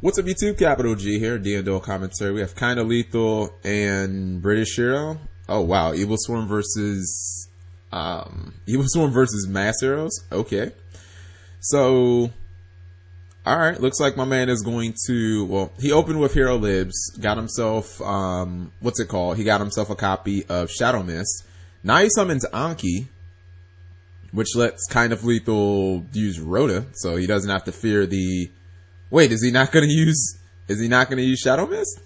What's up, YouTube? Capital G here, D&O commentary. We have Kinda Lethal and British Hero. Oh wow, Evilswarm versus Mass Heroes. Okay, so alright, looks like my man is going to, well, he opened with Hero Libs, got himself he got himself a copy of Shadow Mist. Now he summons Anki, which lets Kind of Lethal use Rhoda, so he doesn't have to fear the... Wait, is he not gonna use Shadow Mist?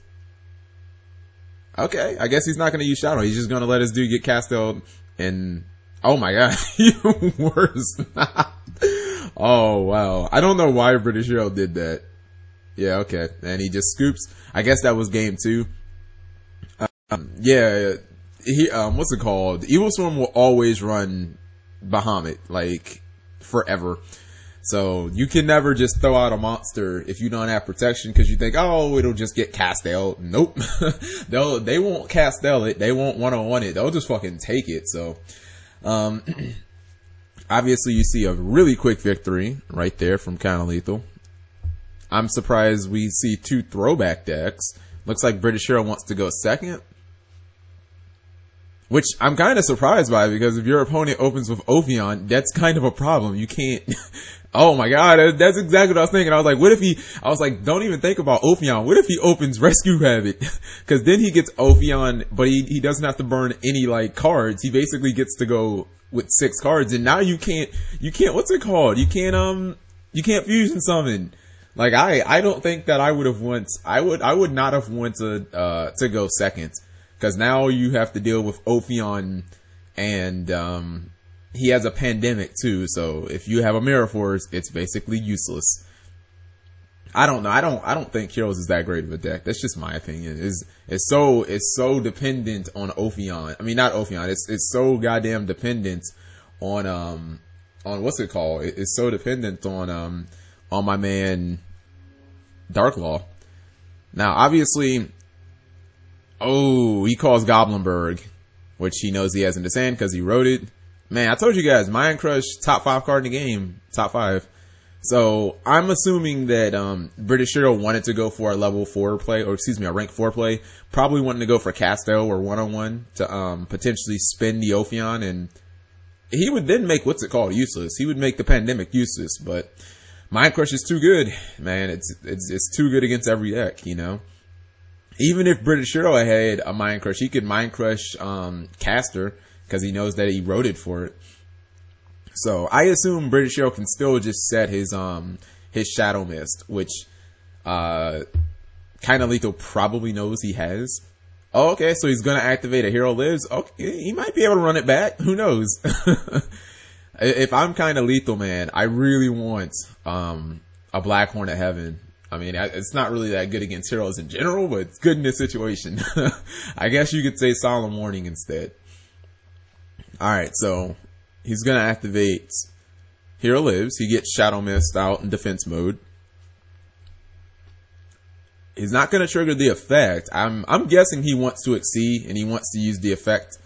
Okay, I guess he's not gonna use Shadow. He's just gonna let his dude get cast out and... Oh my god, even worse. Oh wow. I don't know why British Hero did that. Yeah, okay. And he just scoops. I guess that was game 2. Yeah, what's it called? Evilswarm will always run Bahamut, like, forever. So you can never just throw out a monster if you don't have protection because you think, oh, it'll just get cast out. Nope. They won't cast out it. They won't 1-on-1 it. They'll just fucking take it. So, obviously you see a really quick victory right there from Kinda Lethal. I'm surprised we see 2 throwback decks. Looks like British Hero wants to go second. Which I'm kind of surprised by, because if your opponent opens with Ophion, that's kind of a problem. You can't... Oh my god, that's exactly what I was thinking. I was like, what if I was like, don't even think about Ophion. What if he opens Rescue Rabbit? Because then he gets Ophion, but he doesn't have to burn any, like, cards. He basically gets to go with 6 cards, and now you can't, what's it called? You can't fusion summon. Like, I don't think that I would not have wanted, to go second. Because now you have to deal with Ophion, and, he has a pandemic too, so if you have a Mirror Force, it's basically useless. I don't know. I don't think Heroes is that great of a deck. That's just my opinion. It's so dependent on Ophion. I mean, not Ophion. It's so goddamn dependent on what's it called? It's so dependent on my man Darklaw. Now, obviously, he calls Goblinberg, which he knows he has in his hand because he wrote it. Man, I told you guys, Mind Crush, top 5 card in the game. Top 5. So, I'm assuming that, British Hero wanted to go for a level 4 play, or excuse me, a rank 4 play. Probably wanted to go for Castel or 1-on-1 to, potentially spin the Ophion, and he would then make, what's it called, useless. He would make the Pandemic useless, but Mind Crush is too good. Man, it's too good against every deck, you know? Even if British Hero had a Mind Crush, he could Mind Crush, Caster, because he knows that he wrote it for it. So I assume British Hero can still just set his Shadow Mist, which Kinda Lethal probably knows he has. Oh, okay, so he's gonna activate a Hero Lives. Okay, he might be able to run it back. Who knows? If I'm Kinda Lethal, man, I really want a Black Hornet Heaven. I mean, it's not really that good against heroes in general, but it's good in this situation. I guess you could say Solemn Warning instead. Alright, so he's gonna activate Hero Lives. He gets Shadow Mist out in defense mode. He's not gonna trigger the effect. I'm guessing he wants to exceed and he wants to use the effect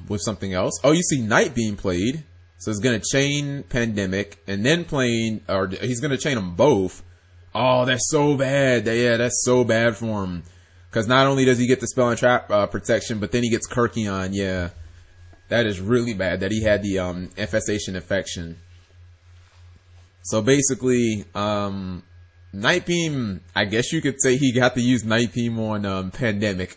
with something else. Oh, you see Night Beam played. So he's gonna chain Pandemic and then he's gonna chain them both. Oh, that's so bad. Yeah, that's so bad for him. Cause not only does he get the Spell and Trap protection, but then he gets Kirkion. Yeah. That is really bad that he had the infestation infection. So basically, Night Beam, I guess you could say he got to use Night Beam on Pandemic.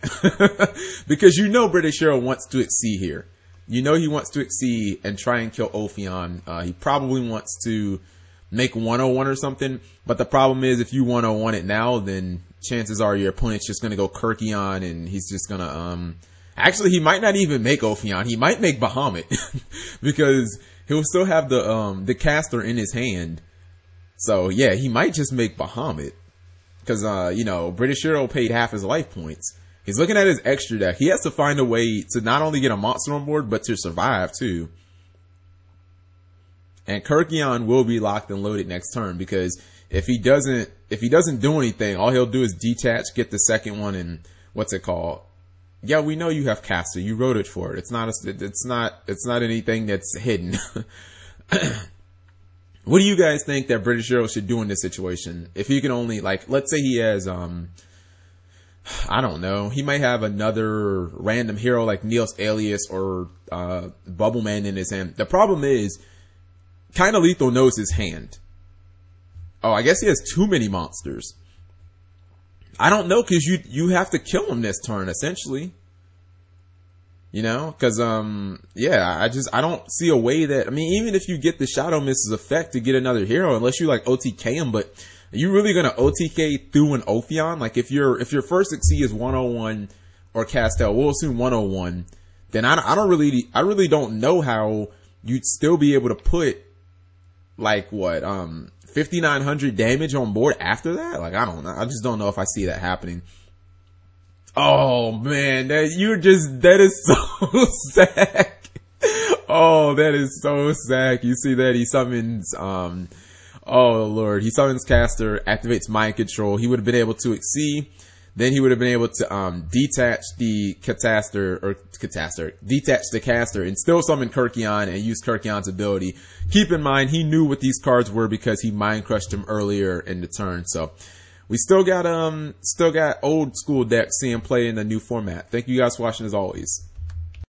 Because you know British Hero wants to exceed here. You know he wants to exceed and try and kill Ophion. He probably wants to make 1-on-1 or something. But the problem is if you 1-on-1 it now, then chances are your opponent's just going to go Kirkion and he's just going to... Actually, he might not even make Ophion. He might make Bahamut because he'll still have the caster in his hand. So yeah, he might just make Bahamut because you know, British Hero paid half his life points. He's looking at his extra deck. He has to find a way to not only get a monster on board but to survive too. And Kirkion will be locked and loaded next turn because if he doesn't do anything, all he'll do is detach, get the second one, and what's it called? Yeah, we know you have caster. You wrote it for it. It's not anything that's hidden. What do you guys think that British Hero should do in this situation? If he can only, like, let's say he has, I don't know, he might have another random hero like Neos Alias or Bubble Man in his hand. The problem is, Kinda Lethal knows his hand. Oh, I guess he has too many monsters. I don't know, cause you have to kill him this turn, essentially. You know, cause, yeah, I don't see a way that, I mean, even if you get the Shadow Mist's effect to get another hero, unless you like OTK him, but are you really gonna OTK through an Ophion? Like if your first XC is 101 or Castel, we'll assume 101, then I really don't know how you'd still be able to put like what, 5,900 damage on board after that? Like, I don't know. I just don't know if I see that happening. Oh man, that is so sad. Oh, that is so sad. You see that he summons, oh lord, he summons Caster, activates Mind Control. He would have been able to exceed. Then he would have been able to, detach the detach the Caster and still summon Kirkion and use Kirkion's ability. Keep in mind, he knew what these cards were because he Mind Crushed him earlier in the turn. So, we still got old school decks seeing play in the new format. Thank you guys for watching as always.